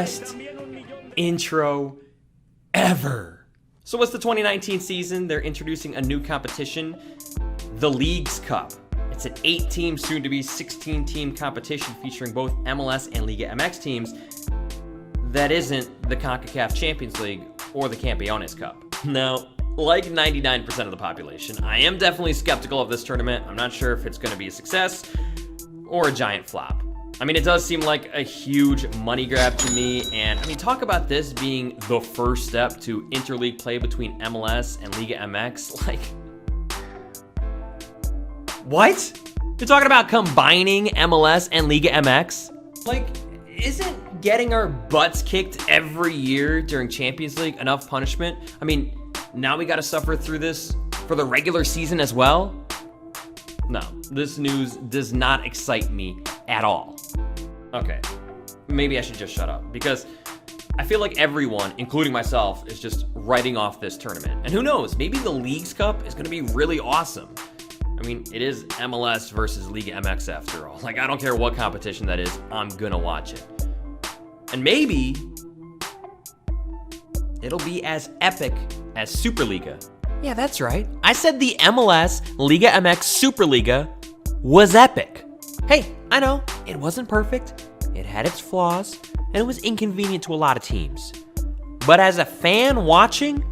best intro ever. So it's the 2019 season. They're introducing a new competition, the Leagues Cup. It's an 8-team, soon-to-be 16-team competition featuring both MLS and Liga MX teams that isn't the CONCACAF Champions League or the Campeones Cup. Now, like 99% of the population, I am definitely skeptical of this tournament. I'm not sure if it's going to be a success or a giant flop. I mean, it does seem like a huge money grab to me, and I mean, talk about this being the first step to interleague play between MLS and Liga MX. Like, what? You're talking about combining MLS and Liga MX? Like, isn't getting our butts kicked every year during Champions League enough punishment? I mean, now we gotta suffer through this for the regular season as well? No, this news does not excite me at all. Okay, maybe I should just shut up, because I feel like everyone, including myself, is just writing off this tournament. And who knows, maybe the Leagues Cup is gonna be really awesome. I mean, it is MLS versus Liga MX after all. Like, I don't care what competition that is, I'm gonna watch it. And maybe it'll be as epic as Superliga. Yeah, that's right. I said the MLS Liga MX Superliga was epic. Hey, I know, it wasn't perfect, it had its flaws, and it was inconvenient to a lot of teams. But as a fan watching,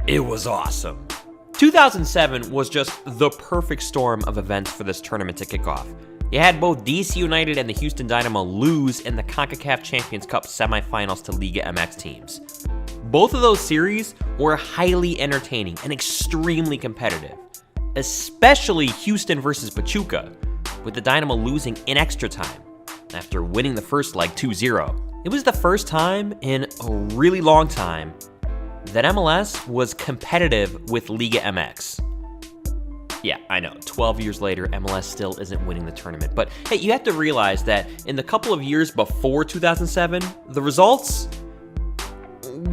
it was awesome. 2007 was just the perfect storm of events for this tournament to kick off. You had both DC United and the Houston Dynamo lose in the CONCACAF Champions Cup semifinals to Liga MX teams. Both of those series were highly entertaining and extremely competitive, especially Houston versus Pachuca, with the Dynamo losing in extra time after winning the first leg 2-0. It was the first time in a really long time that MLS was competitive with Liga MX. Yeah, I know, 12 years later, MLS still isn't winning the tournament. But hey, you have to realize that in the couple of years before 2007, the results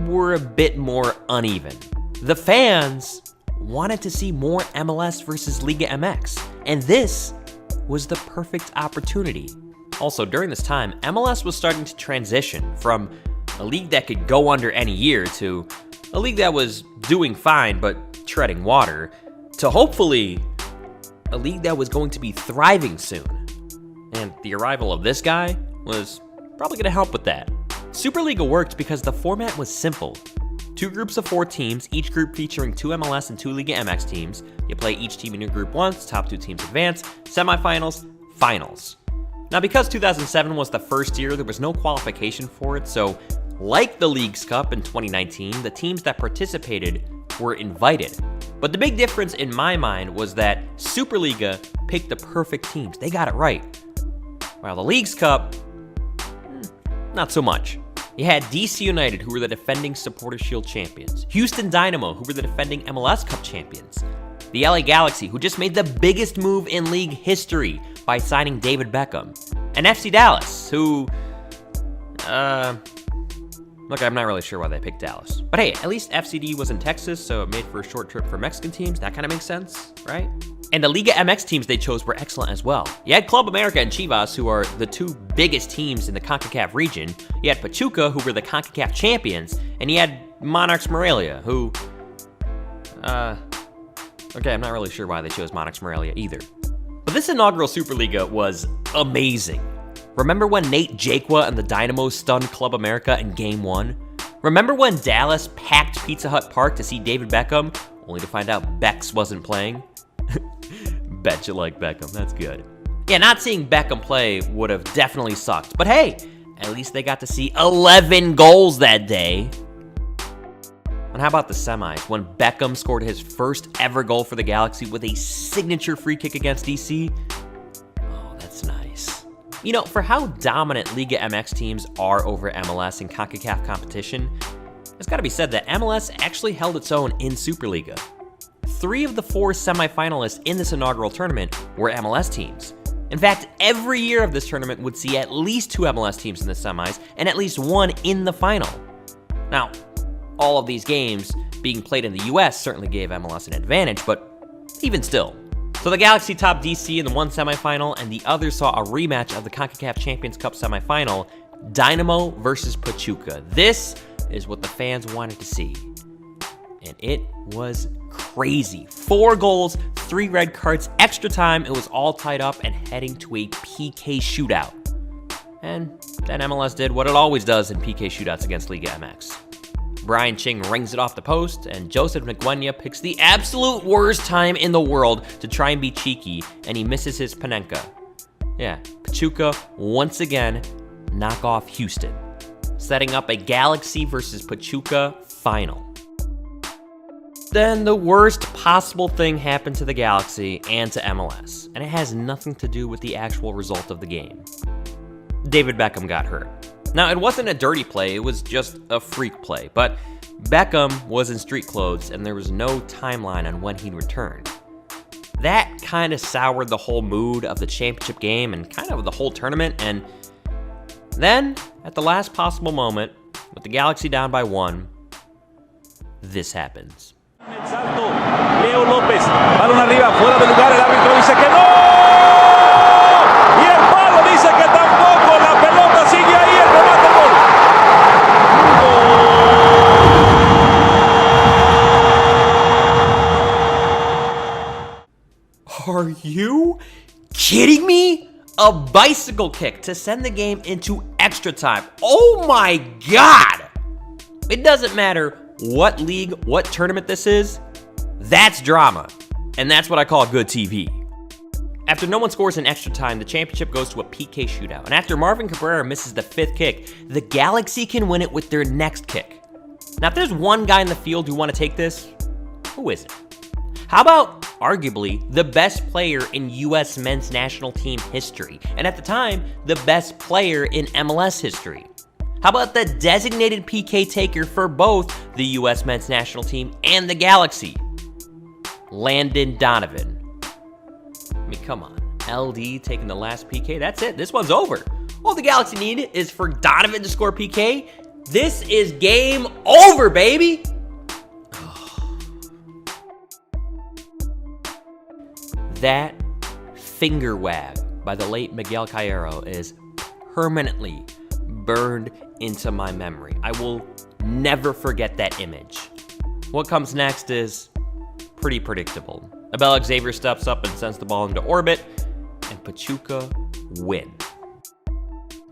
were a bit more uneven. The fans wanted to see more MLS versus Liga MX, and this was the perfect opportunity. Also, during this time, MLS was starting to transition from a league that could go under any year to a league that was doing fine but treading water, to hopefully a league that was going to be thriving soon. And the arrival of this guy was probably going to help with that. Superliga worked because the format was simple. 2 groups of 4 teams, each group featuring 2 MLS and 2 Liga MX teams. You play each team in your group once, top 2 teams advance, semifinals, finals. Now, because 2007 was the first year, there was no qualification for it, so like the Leagues Cup in 2019, the teams that participated were invited. But the big difference in my mind was that Superliga picked the perfect teams. They got it right. While the Leagues Cup, not so much. You had DC United, who were the defending Supporters Shield champions, Houston Dynamo, who were the defending MLS Cup champions, the LA Galaxy, who just made the biggest move in league history by signing David Beckham, and FC Dallas, who, look, I'm not really sure why they picked Dallas. But hey, at least FCD was in Texas, so it made for a short trip for Mexican teams. That kind of makes sense, right? And the Liga MX teams they chose were excellent as well. You had Club America and Chivas, who are the 2 biggest teams in the CONCACAF region. You had Pachuca, who were the CONCACAF champions. And you had Monarchs Morelia, who, okay, I'm not really sure why they chose Monarchs Morelia either. But this inaugural Superliga was amazing. Remember when Nate Jakwa and the Dynamo stunned Club America in Game 1? Remember when Dallas packed Pizza Hut Park to see David Beckham, only to find out Bex wasn't playing? Bet you like Beckham, that's good. Yeah, not seeing Beckham play would have definitely sucked, but hey, at least they got to see 11 goals that day. And how about the semis, when Beckham scored his first ever goal for the Galaxy with a signature free kick against DC? Oh, that's nice. You know, for how dominant Liga MX teams are over MLS in CONCACAF competition, it's gotta be said that MLS actually held its own in Superliga. 3 of the 4 semifinalists in this inaugural tournament were MLS teams. In fact, every year of this tournament would see at least 2 MLS teams in the semis and at least 1 in the final. Now, all of these games being played in the US certainly gave MLS an advantage, but even still. So the Galaxy topped DC in the one semifinal, and the other saw a rematch of the CONCACAF Champions Cup semifinal, Dynamo versus Pachuca. This is what the fans wanted to see. And it was crazy. 4 goals, 3 red cards, extra time. It was all tied up and heading to a PK shootout. And then MLS did what it always does in PK shootouts against Liga MX. Brian Ching rings it off the post, and Joseph Nguyen picks the absolute worst time in the world to try and be cheeky, and he misses his Panenka. Yeah, Pachuca once again knock off Houston, setting up a Galaxy versus Pachuca final. Then the worst possible thing happened to the Galaxy and to MLS, and it has nothing to do with the actual result of the game. David Beckham got hurt. Now, it wasn't a dirty play, it was just a freak play, but Beckham was in street clothes and there was no timeline on when he'd return. That kind of soured the whole mood of the championship game and kind of the whole tournament, and then, at the last possible moment, with the Galaxy down by 1, this happens. Leo López, balón arriba, fuera de lugar, el árbitro dice que no, y el palo dice que tampoco, la pelota sigue ahí, el remate, gol. Are you kidding me? A bicycle kick to send the game into extra time. Oh my God! It doesn't matter what league, what tournament this is, that's drama. And that's what I call good TV. After no one scores in extra time, the championship goes to a PK shootout. And after Marvin Cabrera misses the 5th kick, the Galaxy can win it with their next kick. Now, if there's one guy in the field who want to take this, who is it? How about arguably the best player in U.S. men's national team history, and at the time, the best player in MLS history? How about the designated PK taker for both the U.S. men's national team and the Galaxy? Landon Donovan. I mean, come on. LD taking the last PK, that's it. This one's over. All the Galaxy needed is for Donovan to score PK. This is game over, baby. That finger wag by the late Miguel Cairo is permanently burned into my memory. I will never forget that image. What comes next is pretty predictable. Abel Xavier steps up and sends the ball into orbit, and Pachuca win.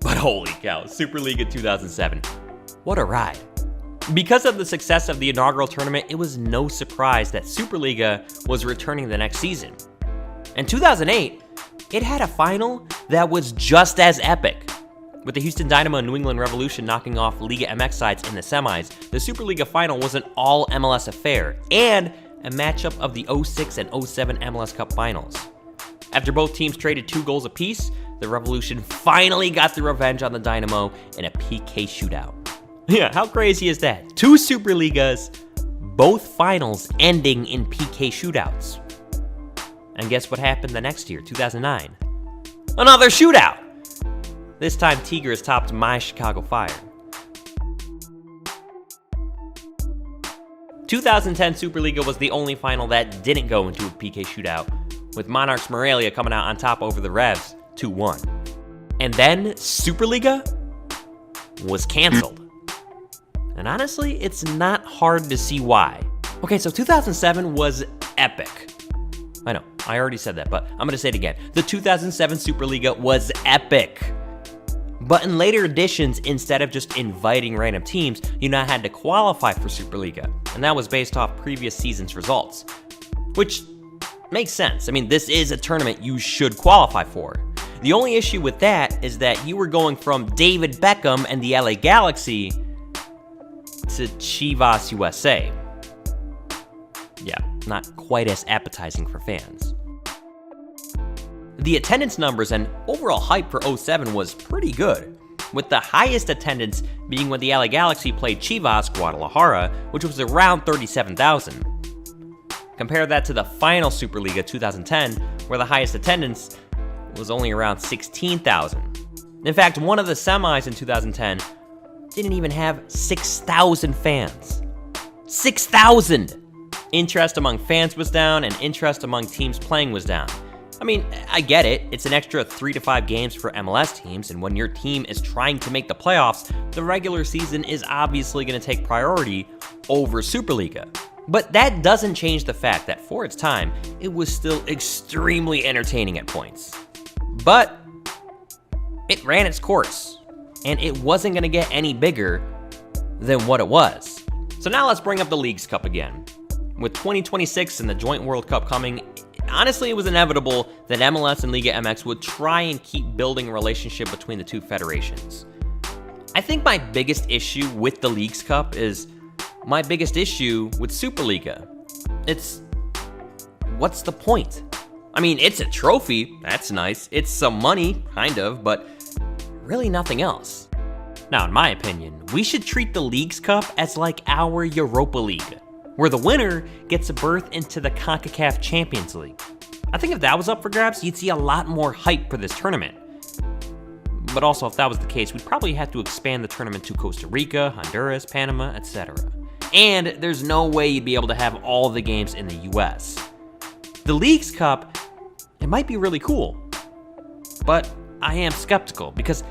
But holy cow, Superliga 2007. What a ride. Because of the success of the inaugural tournament, it was no surprise that Superliga was returning the next season. In 2008, it had a final that was just as epic. With the Houston Dynamo and New England Revolution knocking off Liga MX sides in the semis, the Superliga final was an all-MLS affair and a matchup of the 06 and 07 MLS Cup finals. After both teams traded 2 goals apiece, the Revolution finally got the revenge on the Dynamo in a PK shootout. Yeah, how crazy is that? 2 Superligas, both finals ending in PK shootouts. And guess what happened the next year, 2009? Another shootout! This time, Tigres topped my Chicago Fire. 2010 Superliga was the only final that didn't go into a PK shootout, with Monarchs Morelia coming out on top over the Revs, 2-1. And then Superliga was canceled. And honestly, it's not hard to see why. Okay, so 2007 was epic. I know, I already said that, but I'm going to say it again. The 2007 Superliga was epic. But in later editions, instead of just inviting random teams, you now had to qualify for Superliga. And that was based off previous season's results. Which makes sense. I mean, this is a tournament you should qualify for. The only issue with that is that you were going from David Beckham and the LA Galaxy to Chivas USA. Yeah, not quite as appetizing for fans. The attendance numbers and overall hype for 07 was pretty good, with the highest attendance being when the LA Galaxy played Chivas Guadalajara, which was around 37,000. Compare that to the final Superliga 2010, where the highest attendance was only around 16,000. In fact, one of the semis in 2010 didn't even have 6,000 fans. 6,000! Interest among fans was down, and interest among teams playing was down. I mean, I get it. It's an extra 3 to 5 games for MLS teams, and when your team is trying to make the playoffs, the regular season is obviously going to take priority over Superliga. But that doesn't change the fact that for its time, it was still extremely entertaining at points. But it ran its course, and it wasn't going to get any bigger than what it was. So now let's bring up the Leagues Cup again. With 2026 and the Joint World Cup coming, honestly, it was inevitable that MLS and Liga MX would try and keep building a relationship between the two federations. I think my biggest issue with the Leagues Cup is my biggest issue with Superliga. It's, what's the point? I mean, it's a trophy, that's nice. It's some money, kind of, but really nothing else. Now, in my opinion, we should treat the Leagues Cup as like our Europa League, where the winner gets a berth into the CONCACAF Champions League. I think if that was up for grabs, you'd see a lot more hype for this tournament. But also, if that was the case, we'd probably have to expand the tournament to Costa Rica, Honduras, Panama, etc. And there's no way you'd be able to have all the games in the US. The Leagues Cup, it might be really cool, but I am skeptical because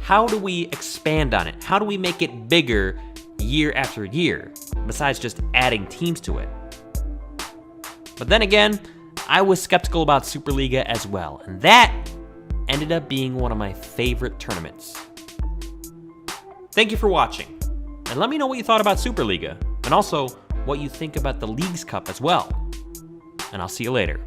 how do we expand on it? How do we make it bigger year after year, besides just adding teams to it? But then again, I was skeptical about Superliga as well, and that ended up being one of my favorite tournaments. Thank you for watching, and let me know what you thought about Superliga, and also what you think about the Leagues Cup as well. And I'll see you later.